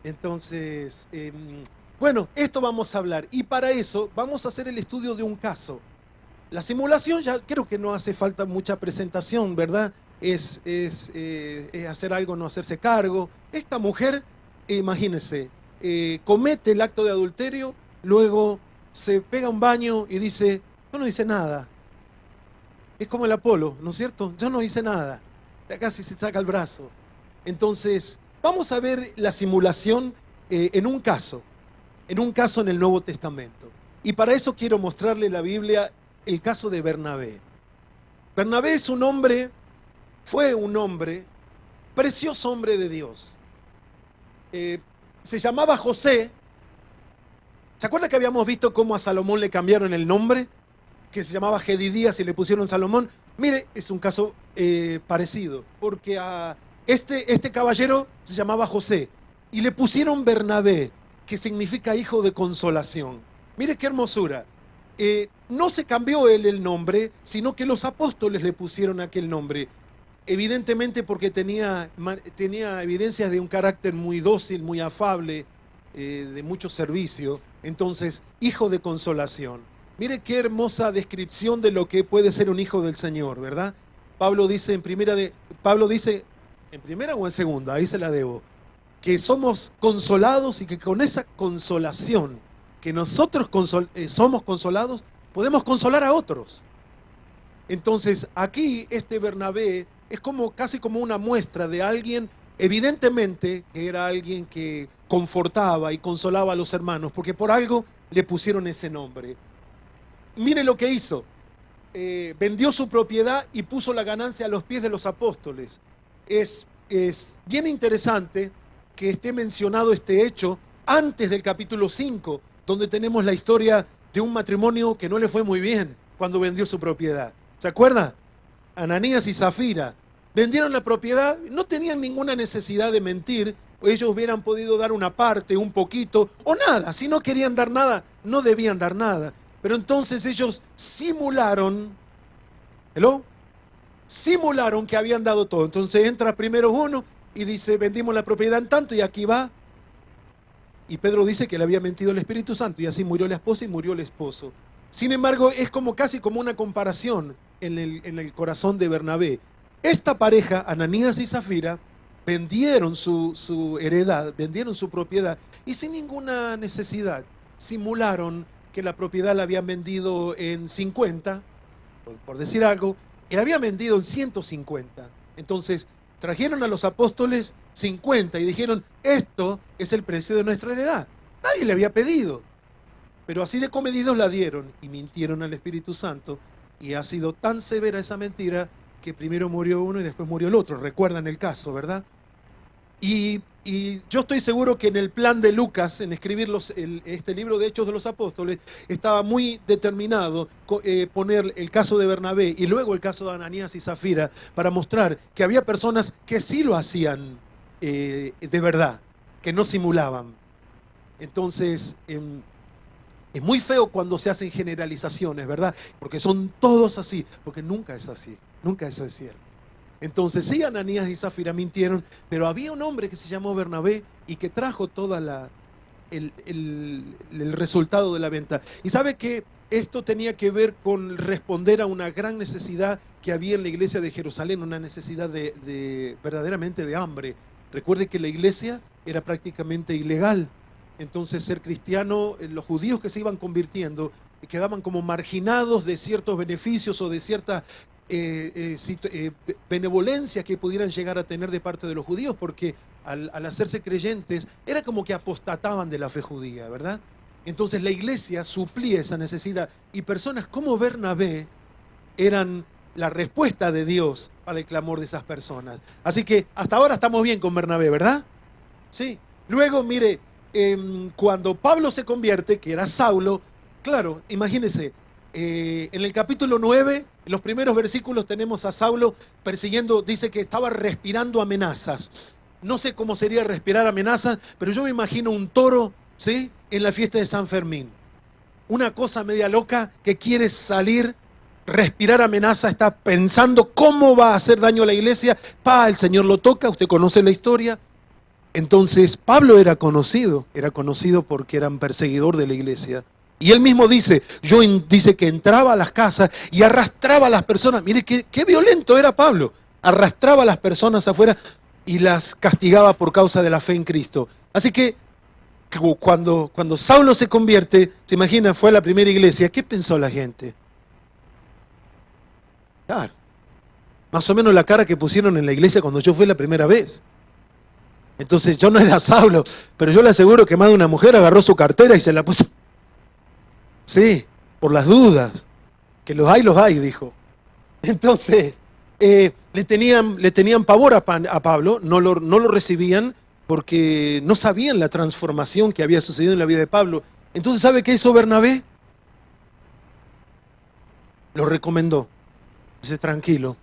Entonces, bueno, esto vamos a hablar. Y para eso vamos a hacer el estudio de un caso. La simulación ya creo que no hace falta mucha presentación, ¿verdad? Es hacer algo, no hacerse cargo. Esta mujer, imagínense, comete el acto de adulterio, luego se pega un baño y dice, yo no hice nada. Es como el Apolo, ¿no es cierto? Yo no hice nada. Ya casi se saca el brazo. Entonces, vamos a ver la simulación en un caso en el Nuevo Testamento. Y para eso quiero mostrarle la Biblia, el caso de Bernabé. Bernabé es un hombre, fue un hombre, precioso hombre de Dios. Se llamaba José. ¿Se acuerda que habíamos visto cómo a Salomón le cambiaron el nombre? Que se llamaba Jedidías y le pusieron Salomón. Mire, es un caso parecido, porque a este caballero se llamaba José y le pusieron Bernabé, que significa hijo de consolación. Mire qué hermosura. No se cambió él el nombre, sino que los apóstoles le pusieron aquel nombre. Evidentemente porque tenía evidencias de un carácter muy dócil, muy afable, de mucho servicio. Entonces, hijo de consolación. Mire qué hermosa descripción de lo que puede ser un hijo del Señor, ¿verdad? Pablo dice en primera o en segunda, ahí se la debo, que somos consolados y que con esa consolación que nosotros somos consolados, podemos consolar a otros. Entonces, aquí este Bernabé es casi como una muestra de alguien, evidentemente que era alguien que confortaba y consolaba a los hermanos, porque por algo le pusieron ese nombre. Mire lo que hizo. Vendió su propiedad y puso la ganancia a los pies de los apóstoles. Es bien interesante que esté mencionado este hecho antes del capítulo 5, donde tenemos la historia de un matrimonio que no le fue muy bien cuando vendió su propiedad. ¿Se acuerda? Ananías y Zafira vendieron la propiedad, no tenían ninguna necesidad de mentir, ellos hubieran podido dar una parte, un poquito, o nada. Si no querían dar nada, no debían dar nada. Pero entonces ellos simularon, simularon que habían dado todo. Entonces entra primero uno y dice, vendimos la propiedad en tanto y aquí va. Y Pedro dice que le había mentido el Espíritu Santo y así murió la esposa y murió el esposo. Sin embargo, es casi como una comparación en el corazón de Bernabé. Esta pareja, Ananías y Zafira, vendieron su heredad, vendieron su propiedad y sin ninguna necesidad simularon que la propiedad la habían vendido en 50, por decir algo, y la habían vendido en 150. Entonces trajeron a los apóstoles 50 y dijeron, esto es el precio de nuestra heredad. Nadie le había pedido, pero así de comedidos la dieron y mintieron al Espíritu Santo, y ha sido tan severa esa mentira que primero murió uno y después murió el otro. Recuerdan el caso, ¿verdad? Y yo estoy seguro que en el plan de Lucas, en escribir este libro de Hechos de los Apóstoles, estaba muy determinado poner el caso de Bernabé y luego el caso de Ananías y Zafira para mostrar que había personas que sí lo hacían de verdad, que no simulaban. Entonces, es muy feo cuando se hacen generalizaciones, ¿verdad? Porque son todos así, porque nunca es así, nunca eso es cierto. Entonces sí, Ananías y Zafira mintieron, pero había un hombre que se llamó Bernabé y que trajo toda el resultado de la venta. Y sabe que esto tenía que ver con responder a una gran necesidad que había en la iglesia de Jerusalén, una necesidad verdaderamente de hambre. Recuerde que la iglesia era prácticamente ilegal. Entonces ser cristiano, los judíos que se iban convirtiendo quedaban como marginados de ciertos beneficios o de ciertas benevolencias que pudieran llegar a tener de parte de los judíos, porque al hacerse creyentes era como que apostataban de la fe judía, ¿verdad? Entonces la iglesia suplía esa necesidad y personas como Bernabé eran la respuesta de Dios para el clamor de esas personas. Así que hasta ahora estamos bien con Bernabé, ¿verdad? Sí. Luego, mire, cuando Pablo se convierte, que era Saulo, claro, imagínense, en el capítulo 9, en los primeros versículos tenemos a Saulo persiguiendo, dice que estaba respirando amenazas. No sé cómo sería respirar amenazas, pero yo me imagino un toro, ¿sí?, en la fiesta de San Fermín. Una cosa media loca que quiere salir, respirar amenaza, está pensando cómo va a hacer daño a la iglesia. El Señor lo toca, usted conoce la historia. Entonces Pablo era conocido porque era un perseguidor de la iglesia. Y él mismo dice, dice que entraba a las casas y arrastraba a las personas. Mire qué violento era Pablo. Arrastraba a las personas afuera y las castigaba por causa de la fe en Cristo. Así que cuando Saulo se convierte, se imagina, fue a la primera iglesia, ¿qué pensó la gente? Claro, más o menos la cara que pusieron en la iglesia cuando yo fui la primera vez. Entonces yo no era Saulo, pero yo le aseguro que más de una mujer agarró su cartera y se la puso. Sí, por las dudas, que los hay, dijo. Entonces, le tenían pavor a Pablo, no lo recibían porque no sabían la transformación que había sucedido en la vida de Pablo. Entonces, ¿sabe qué hizo Bernabé? Lo recomendó. Dice, tranquilo,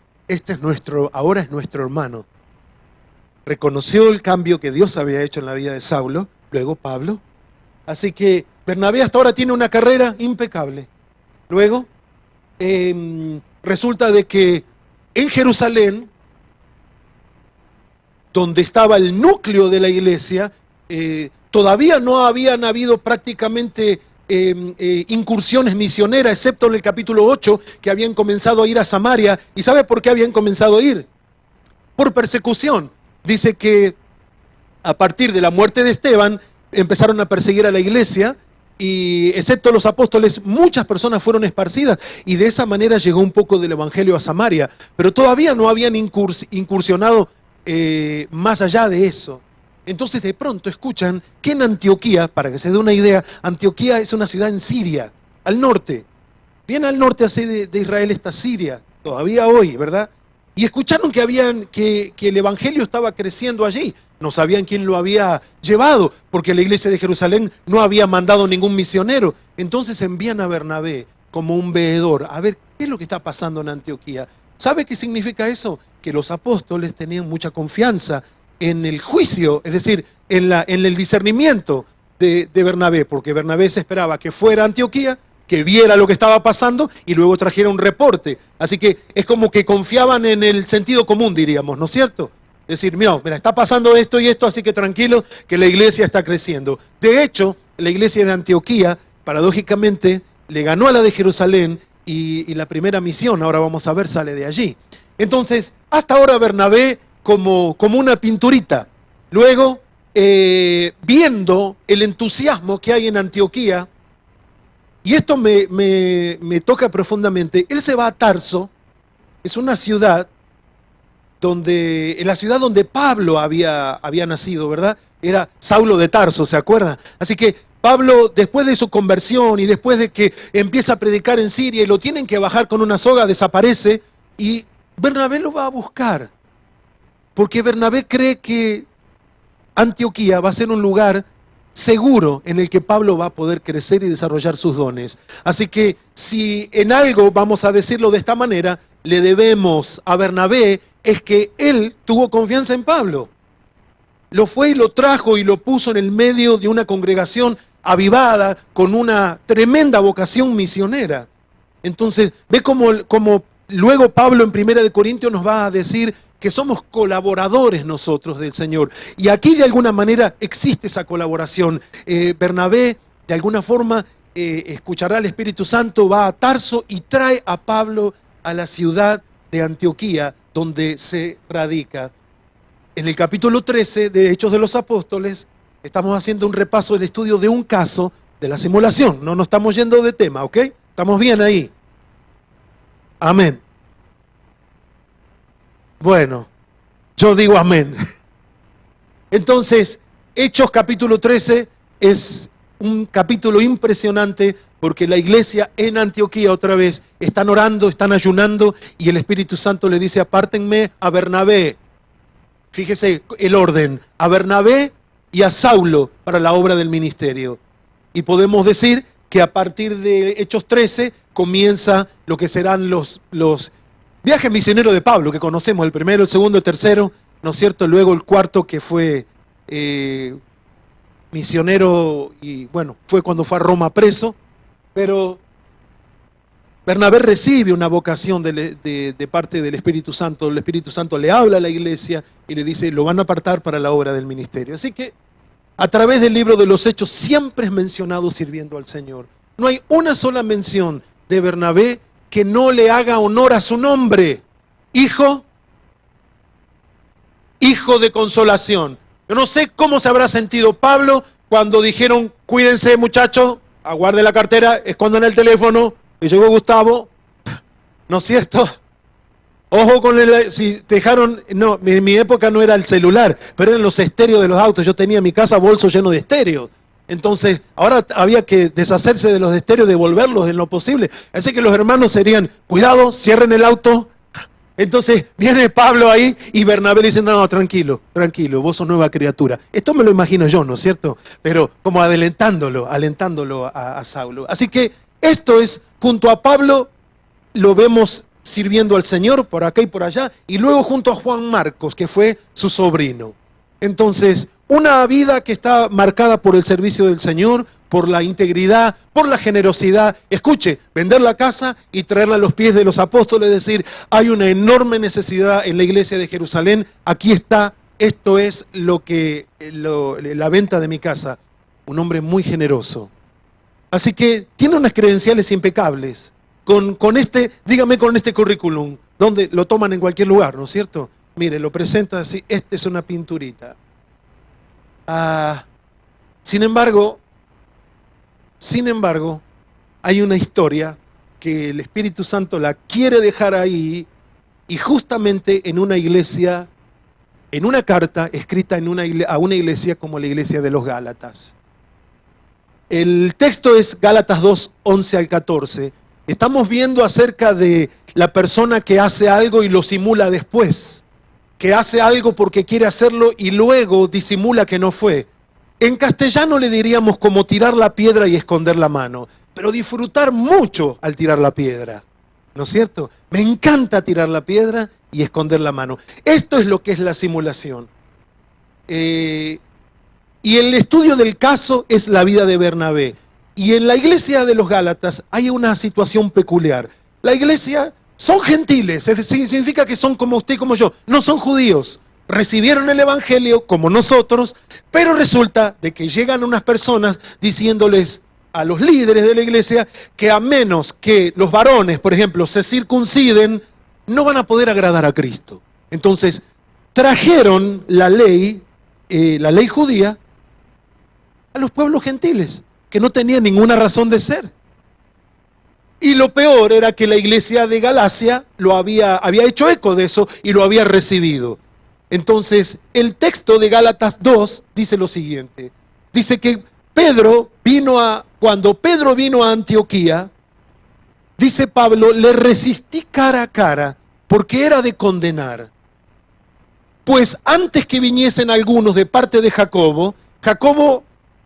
ahora es nuestro hermano. Reconoció el cambio que Dios había hecho en la vida de Saulo, luego Pablo. Así que Bernabé hasta ahora tiene una carrera impecable. Luego, resulta de que en Jerusalén, donde estaba el núcleo de la iglesia, todavía no habían habido prácticamente incursiones misioneras, excepto en el capítulo 8, que habían comenzado a ir a Samaria. ¿Y sabe por qué habían comenzado a ir? Por persecución. Dice que a partir de la muerte de Esteban empezaron a perseguir a la iglesia y excepto los apóstoles muchas personas fueron esparcidas y de esa manera llegó un poco del evangelio a Samaria, pero todavía no habían incursionado más allá de eso. Entonces de pronto escuchan que en Antioquía, para que se dé una idea, Antioquía es una ciudad en Siria, al norte, bien al norte así de Israel está Siria, todavía hoy, ¿verdad? Y escucharon que el evangelio estaba creciendo allí. No sabían quién lo había llevado, porque la iglesia de Jerusalén no había mandado ningún misionero. Entonces envían a Bernabé como un veedor, a ver qué es lo que está pasando en Antioquía. ¿Sabe qué significa eso? Que los apóstoles tenían mucha confianza en el juicio, es decir, en el discernimiento de Bernabé, porque Bernabé se esperaba que fuera a Antioquía, que viera lo que estaba pasando y luego trajera un reporte. Así que es como que confiaban en el sentido común, diríamos, ¿no es cierto? Es decir, mira, está pasando esto y esto, así que tranquilo, que la iglesia está creciendo. De hecho, la iglesia de Antioquía, paradójicamente, le ganó a la de Jerusalén y la primera misión, ahora vamos a ver, sale de allí. Entonces, hasta ahora Bernabé como una pinturita. Luego, viendo el entusiasmo que hay en Antioquía, y esto me toca profundamente, él se va a Tarso, es una ciudad en la ciudad donde Pablo había nacido, ¿verdad? Era Saulo de Tarso, ¿se acuerdan? Así que Pablo, después de su conversión y después de que empieza a predicar en Siria y lo tienen que bajar con una soga, desaparece y Bernabé lo va a buscar. Porque Bernabé cree que Antioquía va a ser un lugar seguro en el que Pablo va a poder crecer y desarrollar sus dones. Así que si en algo, vamos a decirlo de esta manera, le debemos a Bernabé, es que él tuvo confianza en Pablo. Lo fue y lo trajo y lo puso en el medio de una congregación avivada con una tremenda vocación misionera. Entonces, ve cómo luego Pablo en 1 Corintios nos va a decir que somos colaboradores nosotros del Señor. Y aquí de alguna manera existe esa colaboración. Bernabé, de alguna forma, escuchará al Espíritu Santo, va a Tarso y trae a Pablo a la ciudad de Antioquía, donde se radica. En el capítulo 13 de Hechos de los Apóstoles, estamos haciendo un repaso del estudio de un caso de la simulación. No nos estamos yendo de tema, ¿ok? ¿Estamos bien ahí? Amén. Bueno, yo digo amén. Entonces, Hechos capítulo 13 es un capítulo impresionante porque la iglesia en Antioquía otra vez están orando, están ayunando y el Espíritu Santo le dice, apártenme a Bernabé. Fíjese el orden, a Bernabé y a Saulo para la obra del ministerio. Y podemos decir que a partir de Hechos 13 comienza lo que serán los viajes misioneros de Pablo, que conocemos, el primero, el segundo, el tercero, ¿no es cierto? Luego el cuarto que fue misionero y bueno, fue cuando fue a Roma preso. Pero Bernabé recibe una vocación de parte del Espíritu Santo. El Espíritu Santo le habla a la iglesia y le dice, lo van a apartar para la obra del ministerio. Así que a través del libro de los Hechos siempre es mencionado sirviendo al Señor. No hay una sola mención de Bernabé que no le haga honor a su nombre. Hijo de consolación. Yo no sé cómo se habrá sentido Pablo cuando dijeron, cuídense muchachos, aguarden la cartera, escondan el teléfono, que llegó Gustavo, ¿no es cierto? Ojo con si dejaron, no, en mi época no era el celular, pero eran los estéreos de los autos. Yo tenía en mi casa bolso lleno de estéreos. Entonces, ahora había que deshacerse de los estéreos, devolverlos en lo posible. Así que los hermanos serían, cuidado, cierren el auto. Entonces, viene Pablo ahí y Bernabé le dice, no, tranquilo, vos sos nueva criatura. Esto me lo imagino yo, ¿no es cierto? Pero como alentándolo a Saulo. Así que esto es, junto a Pablo, lo vemos sirviendo al Señor por acá y por allá, y luego junto a Juan Marcos, que fue su sobrino. Entonces, una vida que está marcada por el servicio del Señor, por la integridad, por la generosidad. Escuche, vender la casa y traerla a los pies de los apóstoles, decir, hay una enorme necesidad en la iglesia de Jerusalén, aquí está, esto es la venta de mi casa. Un hombre muy generoso. Así que tiene unas credenciales impecables. Dígame con este currículum, donde lo toman en cualquier lugar, ¿no es cierto? Mire, lo presenta así, esta es una pinturita. Sin embargo, hay una historia que el Espíritu Santo la quiere dejar ahí, y justamente en una iglesia, en una carta escrita a una iglesia como la iglesia de los Gálatas. El texto es Gálatas 2, 11 al 14. Estamos viendo acerca de la persona que hace algo y lo simula después, que hace algo porque quiere hacerlo y luego disimula que no fue. En castellano le diríamos como tirar la piedra y esconder la mano, pero disfrutar mucho al tirar la piedra, ¿no es cierto? Me encanta tirar la piedra y esconder la mano. Esto es lo que es la simulación. Y el estudio del caso es la vida de Bernabé. Y en la iglesia de los Gálatas hay una situación peculiar. La iglesia son gentiles, es decir, significa que son como usted y como yo, no son judíos. Recibieron el evangelio como nosotros, pero resulta de que llegan unas personas diciéndoles a los líderes de la iglesia que a menos que los varones, por ejemplo, se circunciden, no van a poder agradar a Cristo. Entonces, trajeron la ley judía a los pueblos gentiles, que no tenían ninguna razón de ser. Y lo peor era que la iglesia de Galacia había hecho eco de eso y lo había recibido. Entonces, el texto de Gálatas 2 dice lo siguiente. Dice que cuando Pedro vino a Antioquía, dice Pablo, le resistí cara a cara porque era de condenar. Pues antes que viniesen algunos de parte de Jacobo,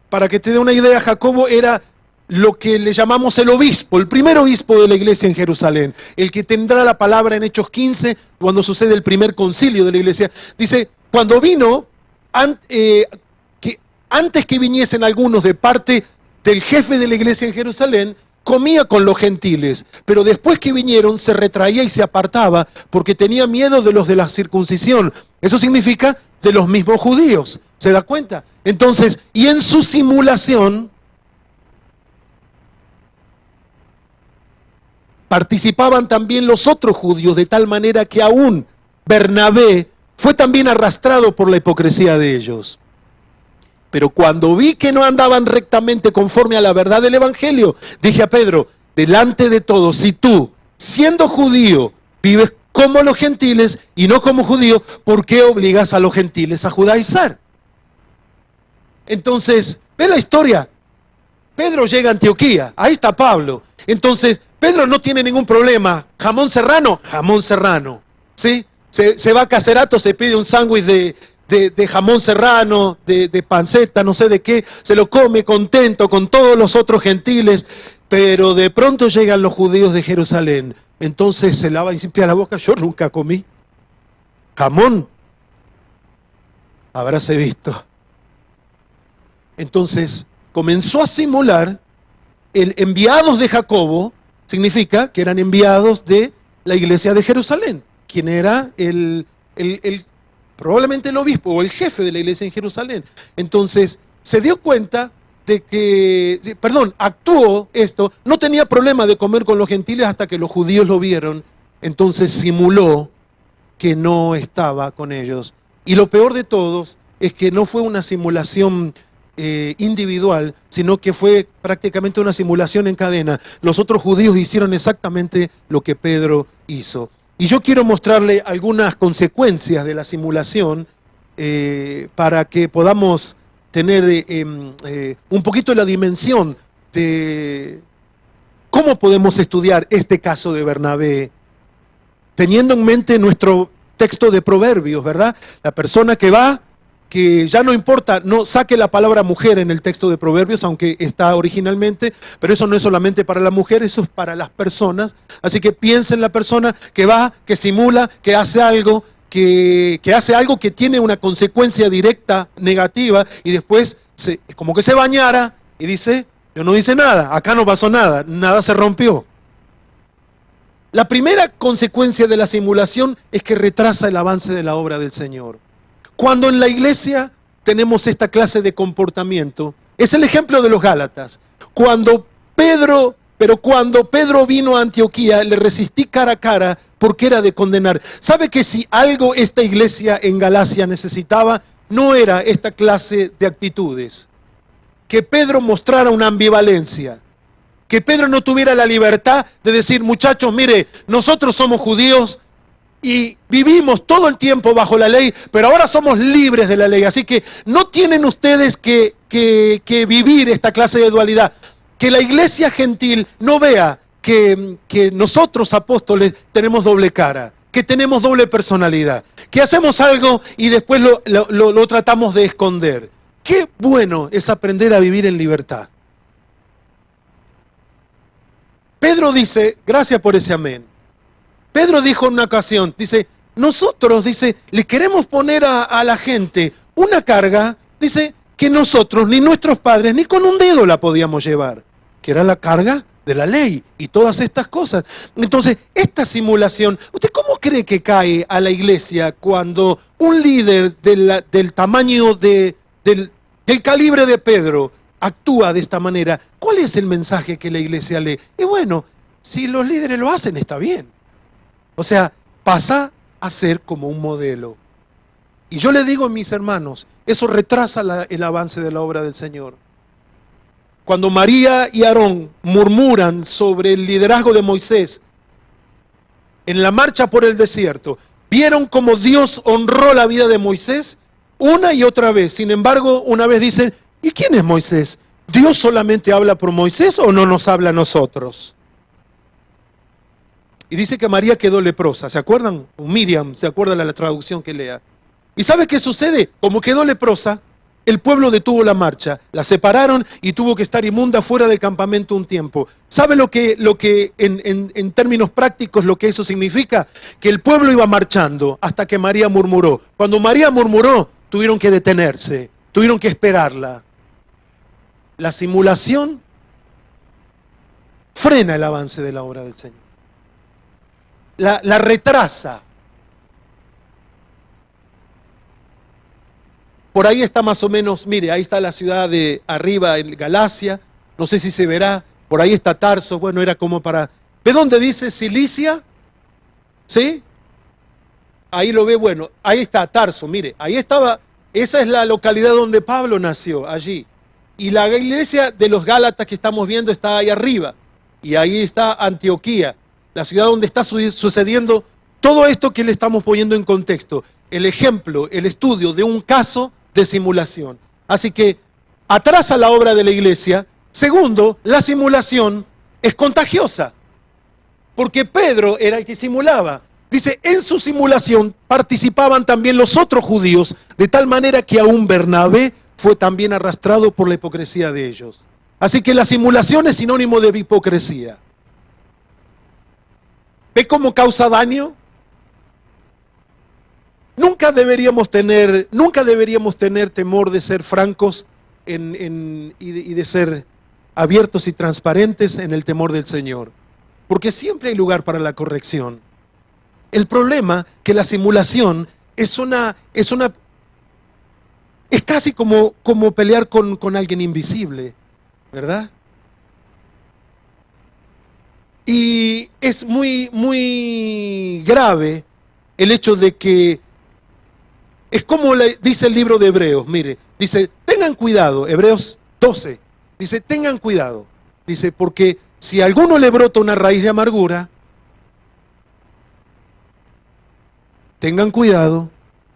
para que te dé una idea, Jacobo era lo que le llamamos el obispo, el primer obispo de la iglesia en Jerusalén, el que tendrá la palabra en Hechos 15, cuando sucede el primer concilio de la iglesia. Dice, cuando vino, antes que viniesen algunos de parte del jefe de la iglesia en Jerusalén, comía con los gentiles, pero después que vinieron se retraía y se apartaba porque tenía miedo de los de la circuncisión. Eso significa de los mismos judíos. ¿Se da cuenta? Entonces, y en su simulación participaban también los otros judíos, de tal manera que aún Bernabé fue también arrastrado por la hipocresía de ellos. Pero cuando vi que no andaban rectamente conforme a la verdad del evangelio, dije a Pedro, delante de todos, si tú, siendo judío, vives como los gentiles y no como judío, ¿por qué obligas a los gentiles a judaizar? Entonces, ve la historia. Pedro llega a Antioquía, ahí está Pablo. Entonces, Pedro no tiene ningún problema. Jamón serrano, ¿sí? Se va a Caserato, se pide un sándwich de jamón serrano, de panceta, no sé de qué, se lo come contento con todos los otros gentiles, pero de pronto llegan los judíos de Jerusalén. Entonces se lava y limpia la boca. Yo nunca comí jamón, habráse visto. Entonces comenzó a simular enviados de Jacobo significa que eran enviados de la iglesia de Jerusalén, quien era probablemente el obispo o el jefe de la iglesia en Jerusalén. Entonces, se dio cuenta de que, actuó esto, no tenía problema de comer con los gentiles hasta que los judíos lo vieron, entonces simuló que no estaba con ellos. Y lo peor de todos es que no fue una simulación individual, sino que fue prácticamente una simulación en cadena. Los otros judíos hicieron exactamente lo que Pedro hizo. Y yo quiero mostrarle algunas consecuencias de la simulación para que podamos tener un poquito la dimensión de cómo podemos estudiar este caso de Bernabé, teniendo en mente nuestro texto de Proverbios, ¿verdad? La persona que va, que ya no importa, no saque la palabra mujer en el texto de Proverbios, aunque está originalmente, pero eso no es solamente para la mujer, eso es para las personas. Así que piensa en la persona que va, que simula, que hace algo, que hace algo que tiene una consecuencia directa negativa y después como que se bañara y dice, yo no hice nada, acá no pasó nada, nada se rompió. La primera consecuencia de la simulación es que retrasa el avance de la obra del Señor. Cuando en la iglesia tenemos esta clase de comportamiento, es el ejemplo de los Gálatas. Cuando Pedro vino a Antioquía, le resistí cara a cara porque era de condenar. ¿Sabe que si algo esta iglesia en Galacia necesitaba, no era esta clase de actitudes? Que Pedro mostrara una ambivalencia. Que Pedro no tuviera la libertad de decir, muchachos, mire, nosotros somos judíos y vivimos todo el tiempo bajo la ley, pero ahora somos libres de la ley. Así que no tienen ustedes que vivir esta clase de dualidad. Que la iglesia gentil no vea que nosotros apóstoles tenemos doble cara, que tenemos doble personalidad, que hacemos algo y después lo tratamos de esconder. Qué bueno es aprender a vivir en libertad. Pedro dice, gracias por ese amén. Pedro dijo en una ocasión, dice, nosotros, dice, le queremos poner a la gente una carga, dice, que nosotros, ni nuestros padres, ni con un dedo la podíamos llevar, que era la carga de la ley y todas estas cosas. Entonces, esta simulación, ¿usted cómo cree que cae a la iglesia cuando un líder del tamaño del calibre de Pedro actúa de esta manera? ¿Cuál es el mensaje que la iglesia lee? Y bueno, si los líderes lo hacen, está bien. O sea, pasa a ser como un modelo. Y yo le digo a mis hermanos, eso retrasa el avance de la obra del Señor. Cuando María y Aarón murmuran sobre el liderazgo de Moisés en la marcha por el desierto, vieron cómo Dios honró la vida de Moisés una y otra vez. Sin embargo, una vez dicen, ¿y quién es Moisés? ¿Dios solamente habla por Moisés o no nos habla a nosotros? Y dice que María quedó leprosa, ¿se acuerdan? O Miriam, ¿se acuerdan la traducción que lea? ¿Y sabe qué sucede? Como quedó leprosa, el pueblo detuvo la marcha, la separaron y tuvo que estar inmunda fuera del campamento un tiempo. ¿Sabe lo que en términos prácticos lo que eso significa? Que el pueblo iba marchando hasta que María murmuró. Cuando María murmuró, tuvieron que detenerse, tuvieron que esperarla. La simulación frena el avance de la obra del Señor. La retrasa. Por ahí está más o menos, mire, ahí está la ciudad de arriba en Galacia, no sé si se verá, por ahí está Tarso, bueno, era como para... ¿Ve dónde dice Cilicia? ¿Sí? Ahí lo ve, bueno, ahí está Tarso, mire, ahí estaba, esa es la localidad donde Pablo nació, allí. Y la iglesia de los Gálatas que estamos viendo está ahí arriba, y ahí está Antioquía, la ciudad donde está sucediendo todo esto que le estamos poniendo en contexto. El ejemplo, el estudio de un caso de simulación. Así que atrasa la obra de la iglesia. Segundo, la simulación es contagiosa. Porque Pedro era el que simulaba. Dice, en su simulación participaban también los otros judíos, de tal manera que aún Bernabé fue también arrastrado por la hipocresía de ellos. Así que la simulación es sinónimo de hipocresía. ¿Ve cómo causa daño? Nunca deberíamos tener temor de ser francos y de ser abiertos y transparentes en el temor del Señor. porque siempre hay lugar para la corrección. El problema que la simulación es casi como pelear con alguien invisible, ¿verdad? Y es muy grave el hecho de que es como dice el libro de Hebreos, mire, dice, tengan cuidado, Hebreos 12, dice, tengan cuidado, dice, porque si a alguno le brota una raíz de amargura, tengan cuidado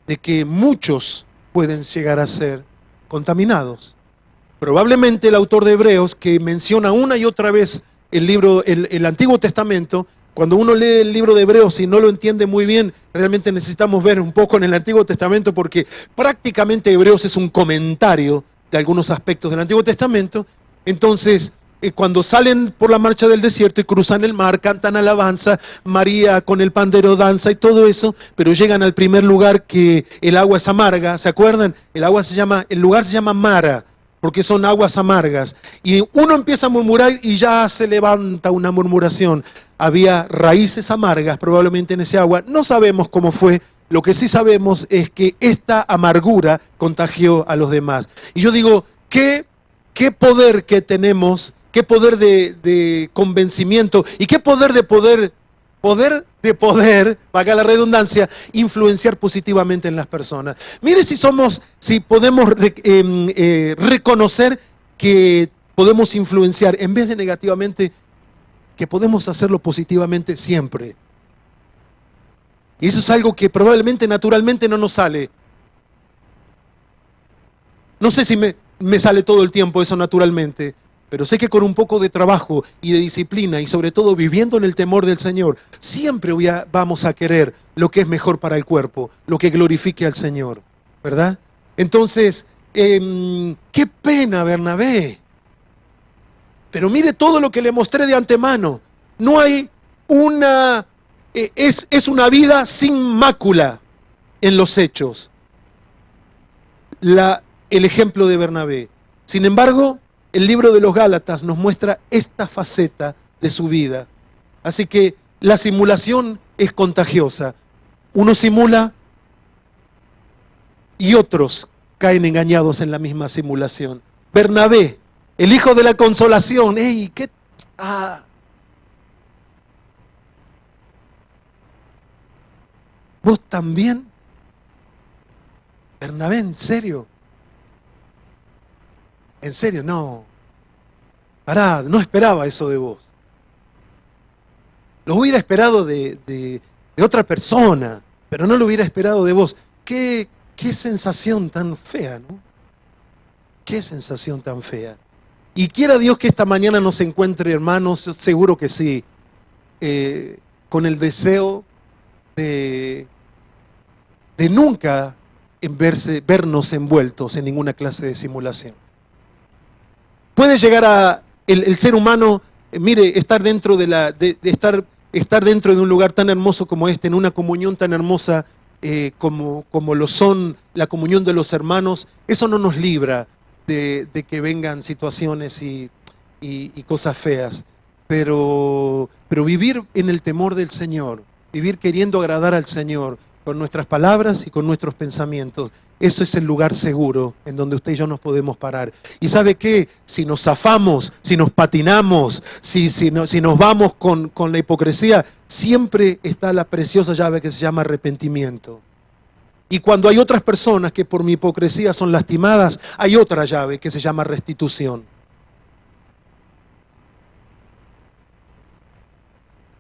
de que muchos pueden llegar a ser contaminados. Probablemente el autor de Hebreos, que menciona una y otra vez el Antiguo Testamento, cuando uno lee el libro de Hebreos y no lo entiende muy bien, realmente necesitamos ver un poco en el Antiguo Testamento, porque prácticamente Hebreos es un comentario de algunos aspectos del Antiguo Testamento. Entonces, cuando salen por la marcha del desierto y cruzan el mar, cantan alabanza, María con el pandero danza y todo eso, pero llegan al primer lugar que el agua es amarga, ¿se acuerdan? El lugar se llama Mara, porque son aguas amargas. Y uno empieza a murmurar y ya se levanta una murmuración. Había raíces amargas probablemente en ese agua, no sabemos cómo fue. Lo que sí sabemos es que esta amargura contagió a los demás. Y yo digo, ¿qué poder que tenemos? ¿Qué poder de convencimiento? ¿Y qué poder de poder, valga la redundancia, influenciar positivamente en las personas? Mire si podemos reconocer que podemos influenciar en vez de negativamente, que podemos hacerlo positivamente siempre. Y eso es algo que probablemente naturalmente no nos sale. No sé si me sale todo el tiempo eso naturalmente, pero sé que con un poco de trabajo y de disciplina y sobre todo viviendo en el temor del Señor, siempre vamos a querer lo que es mejor para el cuerpo, lo que glorifique al Señor, ¿verdad? Entonces, qué pena Bernabé. Pero mire todo lo que le mostré de antemano. No hay es una vida sin mácula en los hechos. El ejemplo de Bernabé. Sin embargo, el libro de los Gálatas nos muestra esta faceta de su vida. Así que la simulación es contagiosa. Uno simula y otros caen engañados en la misma simulación. Bernabé, el hijo de la consolación. ¡Ey! ¿Qué? ¿Vos también? Bernabé, ¿en serio? ¿En serio? No. Pará, no esperaba eso de vos. Lo hubiera esperado de otra persona, pero no lo hubiera esperado de vos. Qué sensación tan fea, ¿no? Qué sensación tan fea. Y quiera Dios que esta mañana nos encuentre, hermanos, seguro que sí, con el deseo de nunca vernos envueltos en ninguna clase de simulación. Puede llegar el ser humano, mire, estar dentro estar dentro de un lugar tan hermoso como este, en una comunión tan hermosa como lo son la comunión de los hermanos. Eso no nos libra de que vengan situaciones y cosas feas, pero vivir en el temor del Señor, vivir queriendo agradar al Señor con nuestras palabras y con nuestros pensamientos, eso es el lugar seguro en donde usted y yo nos podemos parar. ¿Y sabe qué? Si nos zafamos, si nos patinamos, si nos vamos con la hipocresía, siempre está la preciosa llave que se llama arrepentimiento. Y cuando hay otras personas que por mi hipocresía son lastimadas, hay otra llave que se llama restitución.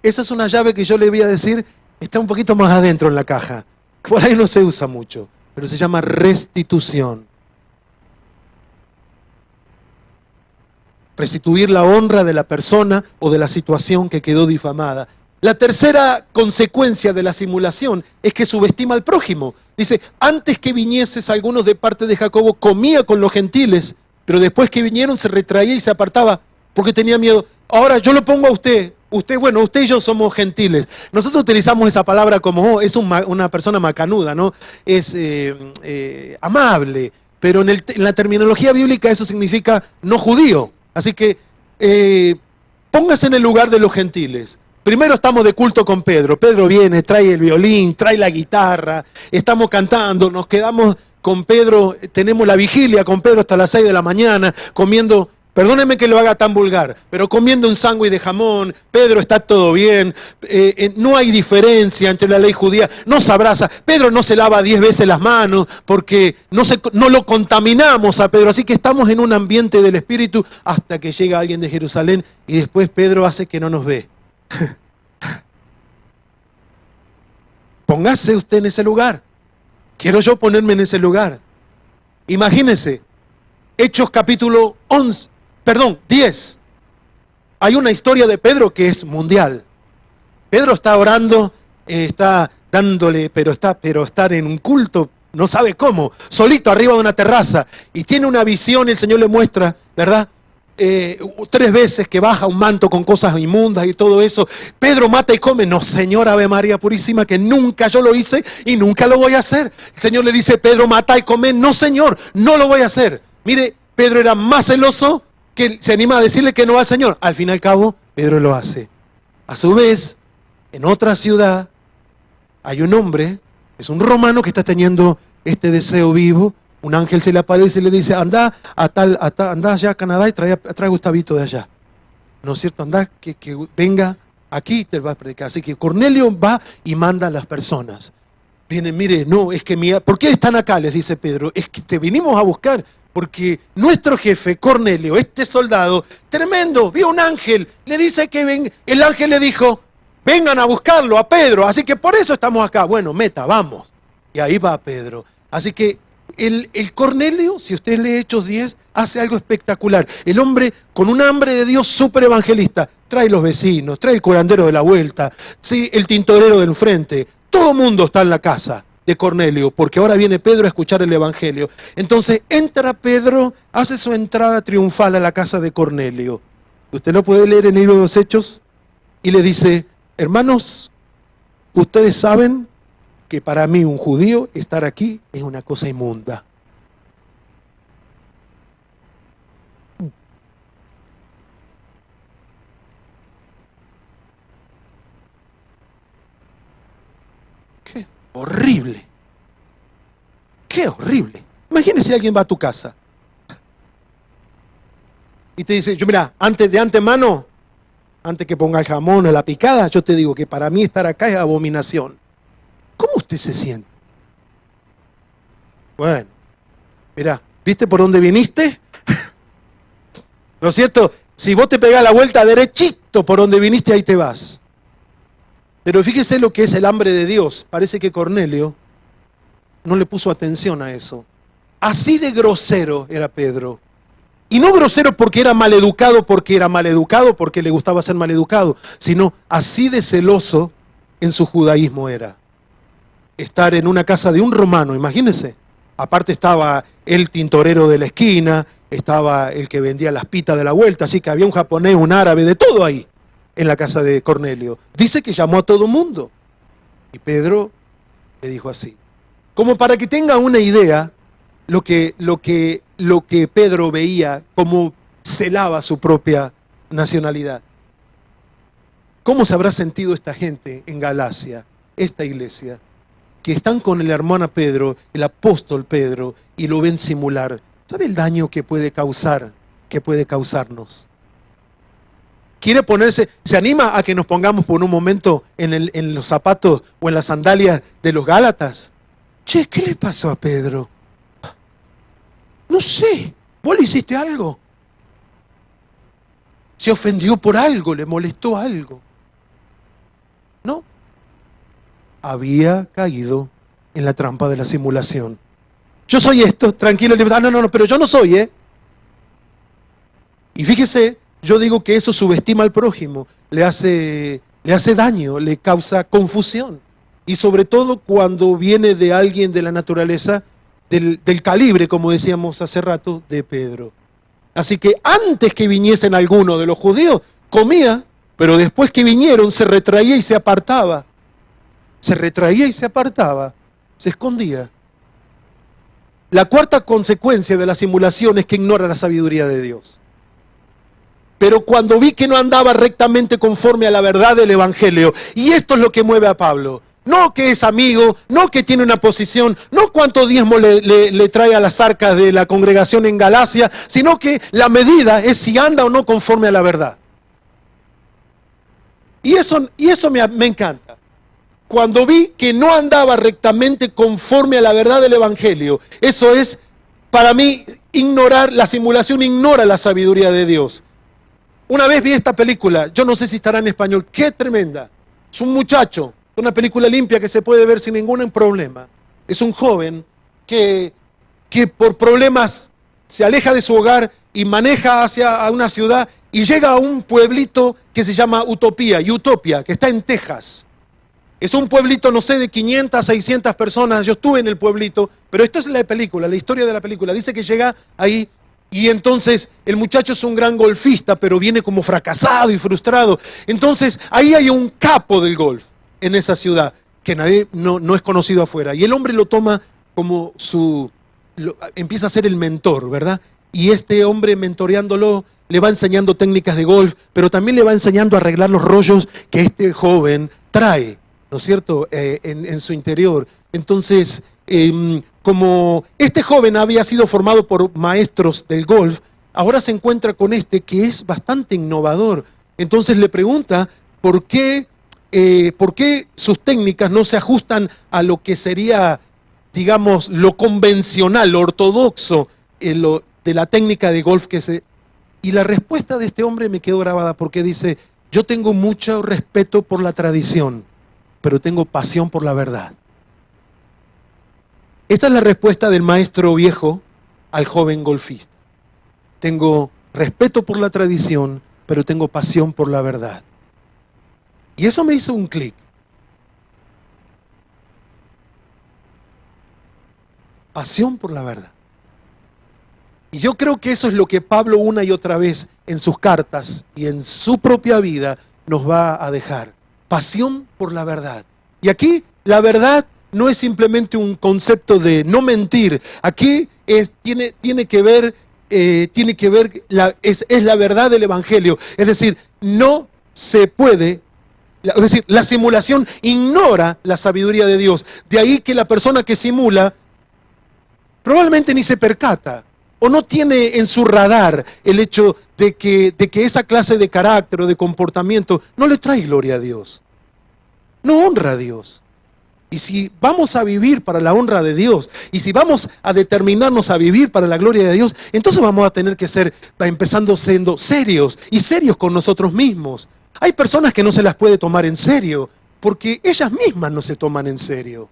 Esa es una llave que yo le voy a decir, está un poquito más adentro en la caja. Por ahí no se usa mucho, pero se llama restitución. Restituir la honra de la persona o de la situación que quedó difamada. La tercera consecuencia de la simulación es que subestima al prójimo. Dice, antes que vinieses algunos de parte de Jacobo, comía con los gentiles, pero después que vinieron se retraía y se apartaba porque tenía miedo. Ahora yo lo pongo a usted. Usted y yo somos gentiles. Nosotros utilizamos esa palabra como, es una persona macanuda, ¿no? Es amable, pero en la terminología bíblica eso significa no judío. Así que póngase en el lugar de los gentiles. Primero estamos de culto con Pedro. Pedro viene, trae el violín, trae la guitarra, estamos cantando, nos quedamos con Pedro, tenemos la vigilia con Pedro hasta las 6 de la mañana, comiendo, perdónenme que lo haga tan vulgar, pero comiendo un sándwich de jamón. Pedro, está todo bien, no hay diferencia entre la ley judía, no se abraza. Pedro no se lava 10 veces las manos porque no lo contaminamos a Pedro. Así que estamos en un ambiente del Espíritu hasta que llega alguien de Jerusalén y después Pedro hace que no nos ve. Póngase usted en ese lugar. Quiero yo ponerme en ese lugar. Imagínese, Hechos capítulo 10. Hay una historia de Pedro que es mundial. Pedro está orando, está dándole, pero estar en un culto, no sabe cómo, solito arriba de una terraza, y tiene una visión, el Señor le muestra, ¿verdad? 3 veces que baja un manto con cosas inmundas y todo eso. Pedro mata y come. No, Señor, Ave María Purísima, que nunca yo lo hice y nunca lo voy a hacer. El Señor le dice, Pedro, mata y come. No, Señor, no lo voy a hacer. Mire, Pedro era más celoso que se anima a decirle que no al Señor. Al fin y al cabo, Pedro lo hace. A su vez, en otra ciudad hay un hombre, es un romano que está teniendo este deseo vivo. Un ángel se le aparece y le dice, anda allá a Canadá y trae a Gustavito de allá. ¿No es cierto? Anda, que venga aquí y te va a predicar. Así que Cornelio va y manda a las personas. Vienen, mire, no, es que ¿por qué están acá? Les dice Pedro. Es que te vinimos a buscar porque nuestro jefe, Cornelio, este soldado, tremendo, vio un ángel, le dice que ven, el ángel le dijo, vengan a buscarlo a Pedro, así que por eso estamos acá. Bueno, vamos. Y ahí va Pedro. Así que el Cornelio, si usted lee Hechos 10, hace algo espectacular. El hombre con un hambre de Dios súper evangelista, trae los vecinos, trae el curandero de la vuelta, ¿sí? El tintorero del frente, todo el mundo está en la casa de Cornelio, porque ahora viene Pedro a escuchar el evangelio. Entonces entra Pedro, hace su entrada triunfal a la casa de Cornelio. Usted lo puede leer en el libro de los Hechos y le dice, hermanos, ustedes saben que para mí un judío estar aquí es una cosa inmunda. Qué horrible. Qué horrible. Imagínese si alguien va a tu casa y te dice, yo mira, antes de antemano, antes que ponga el jamón o la picada, yo te digo que para mí estar acá es abominación. ¿Cómo usted se siente? Bueno, mira, ¿viste por dónde viniste? ¿No es cierto? Si vos te pegás la vuelta derechito por donde viniste, ahí te vas. Pero fíjese lo que es el hambre de Dios. Parece que Cornelio no le puso atención a eso. Así de grosero era Pedro. Y no grosero porque era maleducado, porque le gustaba ser maleducado, sino así de celoso en su judaísmo era. Estar en una casa de un romano, imagínense. Aparte estaba el tintorero de la esquina, estaba el que vendía las pitas de la vuelta, así que había un japonés, un árabe, de todo ahí, en la casa de Cornelio. Dice que llamó a todo mundo. Y Pedro le dijo así. Como para que tenga una idea, lo que Pedro veía, cómo celaba su propia nacionalidad. ¿Cómo se habrá sentido esta gente en Galacia, esta iglesia? Que están con el hermano Pedro, el apóstol Pedro, y lo ven simular. ¿Sabe el daño que puede causar, que puede causarnos? ¿Quiere ponerse, se anima a que nos pongamos por un momento en los zapatos o en las sandalias de los Gálatas? Che, ¿qué le pasó a Pedro? No sé, ¿vos le hiciste algo? ¿Se ofendió por algo? ¿Le molestó algo? No. Había caído en la trampa de la simulación. Yo soy esto, tranquilo, no, pero yo no soy, Y fíjese, yo digo que eso subestima al prójimo, le hace daño, le causa confusión. Y sobre todo cuando viene de alguien de la naturaleza, del calibre, como decíamos hace rato, de Pedro. Así que antes que viniesen algunos de los judíos, comía, pero después que vinieron se retraía y se apartaba. Se retraía y se apartaba, se escondía. La cuarta consecuencia de la simulación es que ignora la sabiduría de Dios. pero cuando vi que no andaba rectamente conforme a la verdad del Evangelio. Y esto es lo que mueve a Pablo. No que es amigo, no que tiene una posición, no cuánto diezmo le trae a las arcas de la congregación en Galacia, sino que la medida es si anda o no conforme a la verdad. Y eso me encanta. Cuando vi que no andaba rectamente conforme a la verdad del Evangelio, eso es, para mí, la simulación ignora la sabiduría de Dios. Una vez vi esta película, yo no sé si estará en español, qué tremenda. Es un muchacho, una película limpia que se puede ver sin ningún problema. Es un joven que por problemas se aleja de su hogar y maneja hacia una ciudad y llega a un pueblito que se llama Utopia, que está en Texas. Es un pueblito, no sé, de 500, 600 personas. Yo estuve en el pueblito, pero esto es la película, la historia de la película. Dice que llega ahí y entonces el muchacho es un gran golfista, pero viene como fracasado y frustrado. Entonces ahí hay un capo del golf en esa ciudad, que nadie no es conocido afuera. Y el hombre lo toma como empieza a ser el mentor, ¿verdad? Y este hombre mentoreándolo le va enseñando técnicas de golf, pero también le va enseñando a arreglar los rollos que este joven trae, ¿no es cierto?, en su interior. Entonces, como este joven había sido formado por maestros del golf, ahora se encuentra con este que es bastante innovador. Entonces le pregunta por qué sus técnicas no se ajustan a lo que sería, digamos, lo convencional, lo ortodoxo, de la técnica de golf Y la respuesta de este hombre me quedó grabada porque dice, yo tengo mucho respeto por la tradición, pero tengo pasión por la verdad. Esta es la respuesta del maestro viejo al joven golfista. Tengo respeto por la tradición, pero tengo pasión por la verdad. Y eso me hizo un clic. Pasión por la verdad. Y yo creo que eso es lo que Pablo una y otra vez en sus cartas y en su propia vida nos va a dejar. Pasión por la verdad. Y aquí la verdad no es simplemente un concepto de no mentir. Aquí tiene que ver, es la verdad del Evangelio. Es decir, no se puede, es decir, la simulación ignora la sabiduría de Dios. De ahí que la persona que simula probablemente ni se percata o no tiene en su radar el hecho de que esa clase de carácter o de comportamiento no le trae gloria a Dios. No honra a Dios. Y si vamos a vivir para la honra de Dios, y si vamos a determinarnos a vivir para la gloria de Dios, entonces vamos a tener que empezando siendo serios, y serios con nosotros mismos. Hay personas que no se las puede tomar en serio, porque ellas mismas no se toman en serio.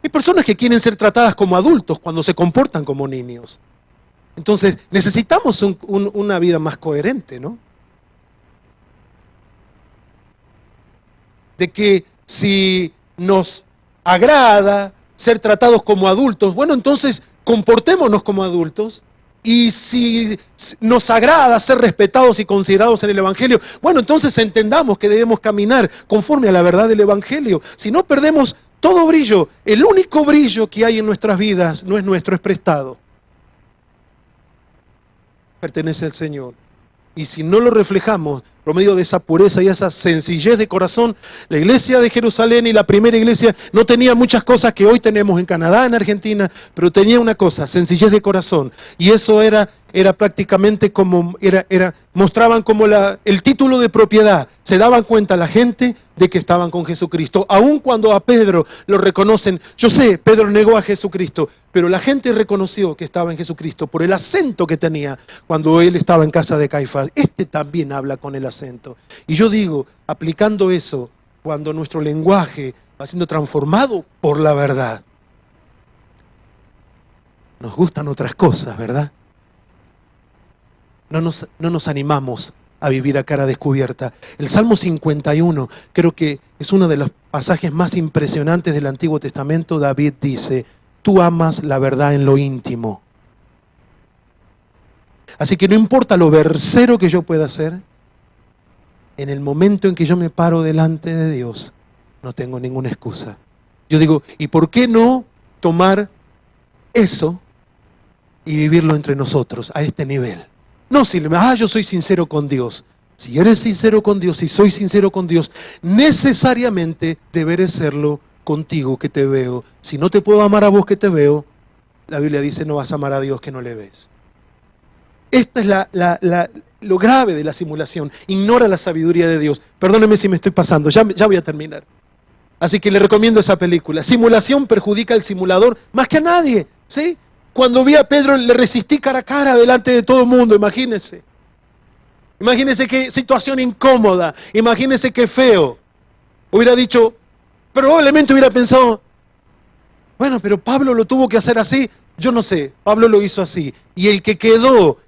Hay personas que quieren ser tratadas como adultos cuando se comportan como niños. Entonces, necesitamos una vida más coherente, ¿no? De que si nos agrada ser tratados como adultos, bueno, entonces comportémonos como adultos. Y si nos agrada ser respetados y considerados en el Evangelio, bueno, entonces entendamos que debemos caminar conforme a la verdad del Evangelio. Si no, perdemos todo brillo. El único brillo que hay en nuestras vidas no es nuestro, es prestado. Pertenece al Señor. Y si no lo reflejamos por medio de esa pureza y esa sencillez de corazón, la iglesia de Jerusalén y la primera iglesia no tenía muchas cosas que hoy tenemos en Canadá, en Argentina, pero tenía una cosa, sencillez de corazón. Y eso era prácticamente como, mostraban como el título de propiedad. Se daban cuenta la gente de que estaban con Jesucristo. Aun cuando a Pedro lo reconocen, yo sé, Pedro negó a Jesucristo, pero la gente reconoció que estaba en Jesucristo por el acento que tenía cuando él estaba en casa de Caifás. Este también habla con el acento. Y yo digo, aplicando eso, cuando nuestro lenguaje va siendo transformado por la verdad, nos gustan otras cosas, ¿verdad? No nos animamos a vivir a cara descubierta. El Salmo 51 creo que es uno de los pasajes más impresionantes del Antiguo Testamento. David dice, tú amas la verdad en lo íntimo. Así que no importa lo versero que yo pueda ser, en el momento en que yo me paro delante de Dios, no tengo ninguna excusa. Yo digo, ¿y por qué no tomar eso y vivirlo entre nosotros a este nivel? No, si yo soy sincero con Dios. Si eres sincero con Dios, si soy sincero con Dios, necesariamente deberé serlo contigo que te veo. Si no te puedo amar a vos que te veo, la Biblia dice, no vas a amar a Dios que no le ves. Esta es lo grave de la simulación. Ignora la sabiduría de Dios. Perdóneme si me estoy pasando, ya voy a terminar. Así que le recomiendo esa película. Simulación perjudica al simulador más que a nadie, ¿sí? Cuando vi a Pedro le resistí cara a cara delante de todo el mundo, imagínense. Imagínense qué situación incómoda, imagínense qué feo. Hubiera dicho, probablemente hubiera pensado, bueno, pero Pablo lo tuvo que hacer así. Yo no sé, Pablo lo hizo así. Y el que quedó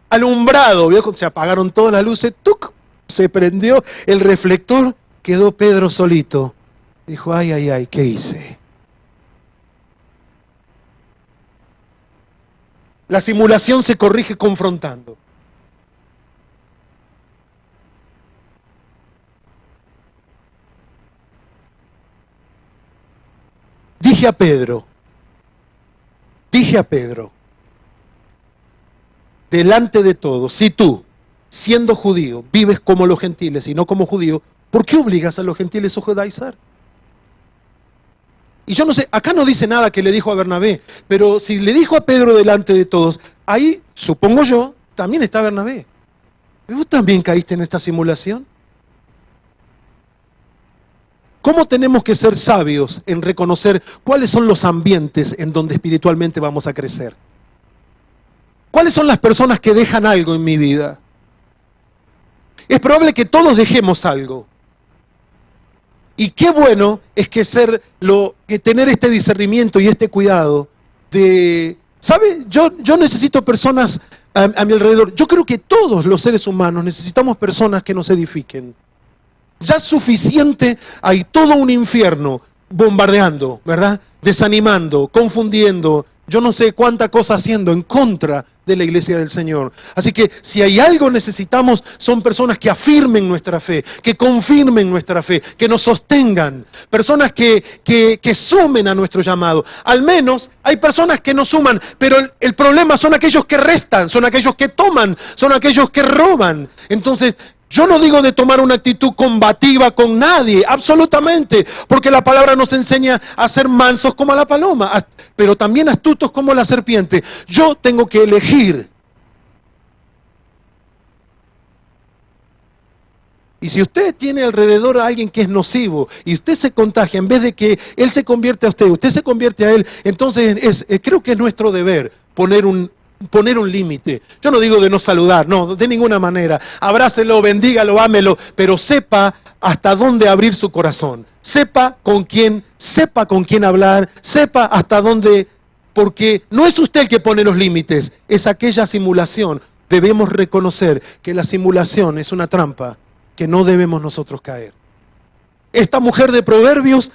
alumbrado, ¿vio? Se apagaron todas las luces, ¡tuc! Se prendió el reflector, quedó Pedro solito. Dijo, ay, ay, ay, ¿qué hice? La simulación se corrige confrontando. Dije a Pedro, delante de todos, si tú, siendo judío, vives como los gentiles y no como judío, ¿por qué obligas a los gentiles a judaizar? Y yo no sé, acá no dice nada que le dijo a Bernabé, pero si le dijo a Pedro delante de todos, ahí, supongo yo, también está Bernabé. ¿Vos también caíste en esta simulación? ¿Cómo tenemos que ser sabios en reconocer cuáles son los ambientes en donde espiritualmente vamos a crecer? ¿Cuáles son las personas que dejan algo en mi vida? Es probable que todos dejemos algo. Y qué bueno es que tener este discernimiento y este cuidado de, ¿sabe? Yo necesito personas a mi alrededor. Yo creo que todos los seres humanos necesitamos personas que nos edifiquen. Ya es suficiente, hay todo un infierno bombardeando, ¿verdad? Desanimando, confundiendo, yo no sé cuánta cosa haciendo en contra de la iglesia del Señor. Así que si hay algo necesitamos, son personas que afirmen nuestra fe, que confirmen nuestra fe, que nos sostengan, personas que sumen a nuestro llamado. Al menos hay personas que no suman, pero el problema son aquellos que restan, son aquellos que toman, son aquellos que roban. Entonces, yo no digo de tomar una actitud combativa con nadie, absolutamente, porque la palabra nos enseña a ser mansos como la paloma, pero también astutos como la serpiente. Yo tengo que elegir. Y si usted tiene alrededor a alguien que es nocivo y usted se contagia, en vez de que él se convierte a usted se convierte a él, entonces creo que es nuestro deber poner un límite. Yo no digo de no saludar, no, de ninguna manera. Abrácelo, bendígalo, ámelo, pero sepa hasta dónde abrir su corazón. Sepa con quién hablar, sepa hasta dónde, porque no es usted el que pone los límites, es aquella simulación. Debemos reconocer que la simulación es una trampa que no debemos nosotros caer. Esta mujer de Proverbios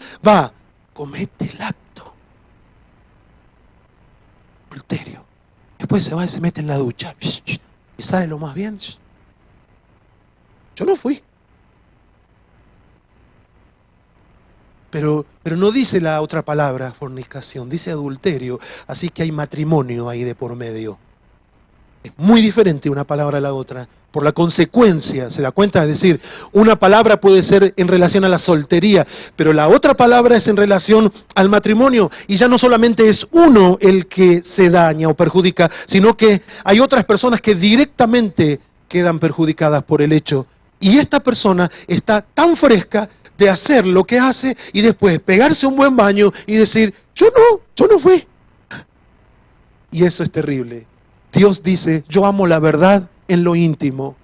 comete el acto. Adulterio. Después se va y se mete en la ducha y sale lo más bien. Yo no fui. Pero no dice la otra palabra, fornicación, dice adulterio. Así que hay matrimonio ahí de por medio. Es muy diferente una palabra a la otra. Por la consecuencia, ¿se da cuenta? Es decir, una palabra puede ser en relación a la soltería, pero la otra palabra es en relación al matrimonio. Y ya no solamente es uno el que se daña o perjudica, sino que hay otras personas que directamente quedan perjudicadas por el hecho. Y esta persona está tan fresca de hacer lo que hace y después pegarse un buen baño y decir, yo no fui. Y eso es terrible. Dios dice, yo amo la verdad en lo íntimo.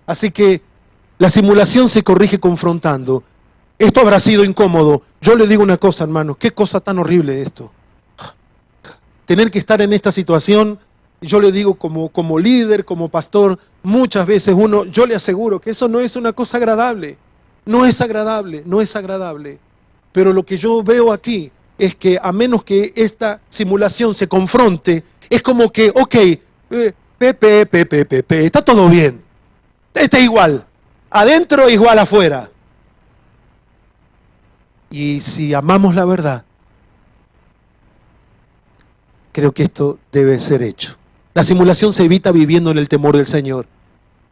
Así que la simulación se corrige confrontando. Esto habrá sido incómodo. Yo le digo una cosa, hermano, qué cosa tan horrible esto. Tener que estar en esta situación, yo le digo como líder, como pastor, muchas veces yo le aseguro que eso no es una cosa agradable. No es agradable, no es agradable. Pero lo que yo veo aquí es que a menos que esta simulación se confronte, es como que, ok, está todo bien, está igual. adentro igual afuera. Y si amamos la verdad, creo que esto debe ser hecho. La simulación se evita viviendo en el temor del Señor.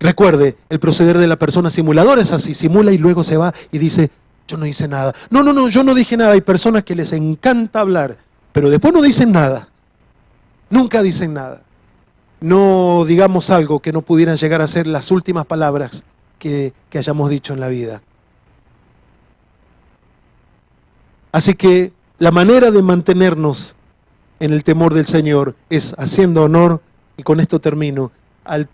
Recuerde, el proceder de la persona simuladora es así, simula y luego se va y dice, yo no hice nada. No, yo no dije nada. Hay personas que les encanta hablar, pero después no dicen nada. Nunca dicen nada. No digamos algo que no pudieran llegar a ser las últimas palabras que hayamos dicho en la vida. Así que la manera de mantenernos en el temor del Señor es haciendo honor, y con esto termino, al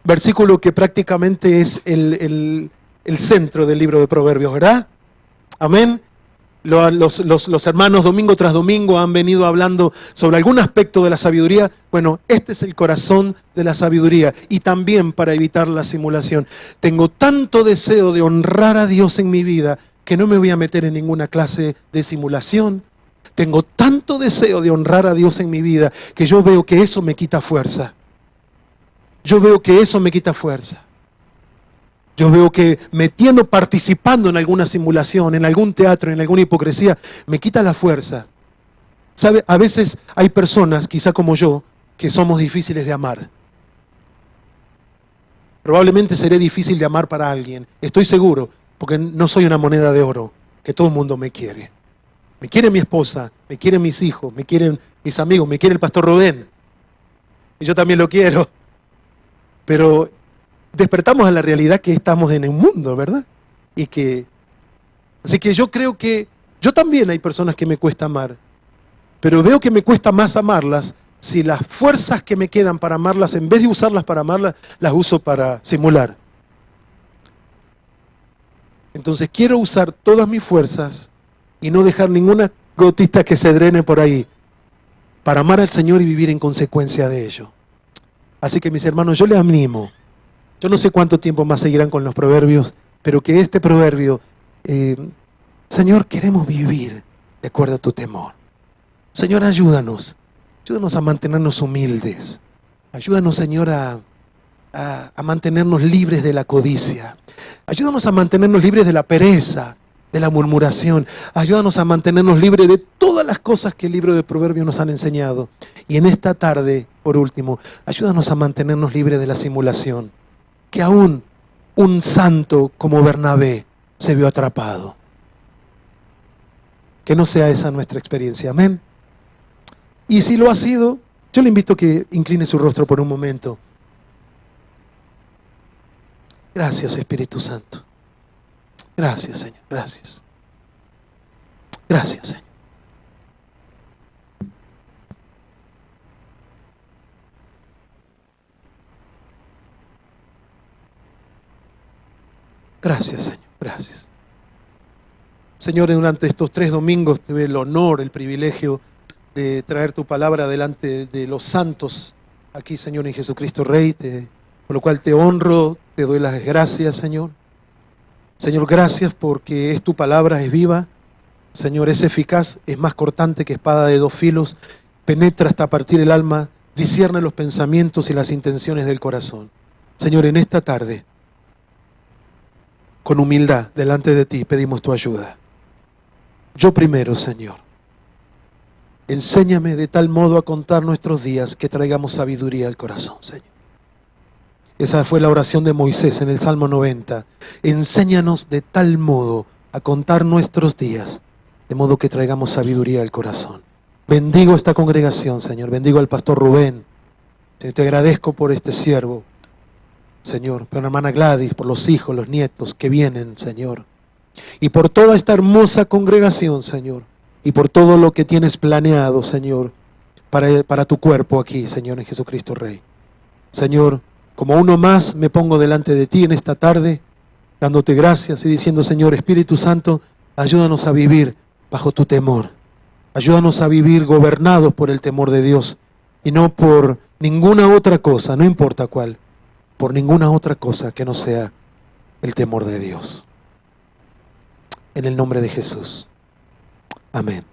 versículo que prácticamente es el centro del libro de Proverbios, ¿verdad? Amén. Los hermanos domingo tras domingo han venido hablando sobre algún aspecto de la sabiduría. Bueno, este es el corazón de la sabiduría, y también para evitar la simulación. Tengo tanto deseo de honrar a Dios en mi vida que no me voy a meter en ninguna clase de simulación. Tengo tanto deseo de honrar a Dios en mi vida que yo veo que eso me quita fuerza. Yo veo que eso me quita fuerza. Yo veo que participando en alguna simulación, en algún teatro, en alguna hipocresía, me quita la fuerza. ¿Sabe? A veces hay personas, quizá como yo, que somos difíciles de amar. Probablemente seré difícil de amar para alguien, estoy seguro, porque no soy una moneda de oro, que todo el mundo me quiere. Me quiere mi esposa, me quieren mis hijos, me quieren mis amigos, me quiere el pastor Rubén. Y yo también lo quiero. Pero despertamos a la realidad que estamos en un mundo, ¿verdad? Así que yo creo que yo también hay personas que me cuesta amar, pero veo que me cuesta más amarlas si las fuerzas que me quedan para amarlas, en vez de usarlas para amarlas, las uso para simular. Entonces quiero usar todas mis fuerzas y no dejar ninguna gotita que se drene por ahí para amar al Señor y vivir en consecuencia de ello. Así que mis hermanos, yo les animo. Yo no sé cuánto tiempo más seguirán con los proverbios, pero que este proverbio, Señor, queremos vivir de acuerdo a tu temor. Señor, ayúdanos a mantenernos humildes. Ayúdanos, Señor, a mantenernos libres de la codicia. Ayúdanos a mantenernos libres de la pereza, de la murmuración. Ayúdanos a mantenernos libres de todas las cosas que el libro de Proverbios nos han enseñado. Y en esta tarde, por último, ayúdanos a mantenernos libres de la simulación. Que aún un santo como Bernabé se vio atrapado. Que no sea esa nuestra experiencia. Amén. Y si lo ha sido, yo le invito a que incline su rostro por un momento. Gracias, Espíritu Santo. Gracias, Señor. Gracias. Gracias, Señor. Gracias, Señor. Gracias. Señor, durante estos 3 domingos tuve el honor, el privilegio de traer tu palabra delante de los santos aquí, Señor, en Jesucristo Rey, por lo cual te honro, te doy las gracias, Señor. Señor, gracias porque es tu palabra, es viva. Señor, es eficaz, es más cortante que espada de 2 filos, penetra hasta partir el alma, discierne los pensamientos y las intenciones del corazón. Señor, en esta tarde, con humildad delante de ti, pedimos tu ayuda. Yo primero, Señor, enséñame de tal modo a contar nuestros días que traigamos sabiduría al corazón, Señor. Esa fue la oración de Moisés en el Salmo 90. Enséñanos de tal modo a contar nuestros días, de modo que traigamos sabiduría al corazón. Bendigo esta congregación, Señor. Bendigo al pastor Rubén. Te agradezco por este siervo, Señor. Por la hermana Gladys, por los hijos, los nietos que vienen, Señor. Y por toda esta hermosa congregación, Señor. Y por todo lo que tienes planeado, Señor, para tu cuerpo aquí, Señor, en Jesucristo Rey. Señor, como uno más me pongo delante de ti en esta tarde, dándote gracias y diciendo, Señor, Espíritu Santo, ayúdanos a vivir bajo tu temor. Ayúdanos a vivir gobernados por el temor de Dios y no por ninguna otra cosa, no importa cuál, por ninguna otra cosa que no sea el temor de Dios. En el nombre de Jesús. Amén.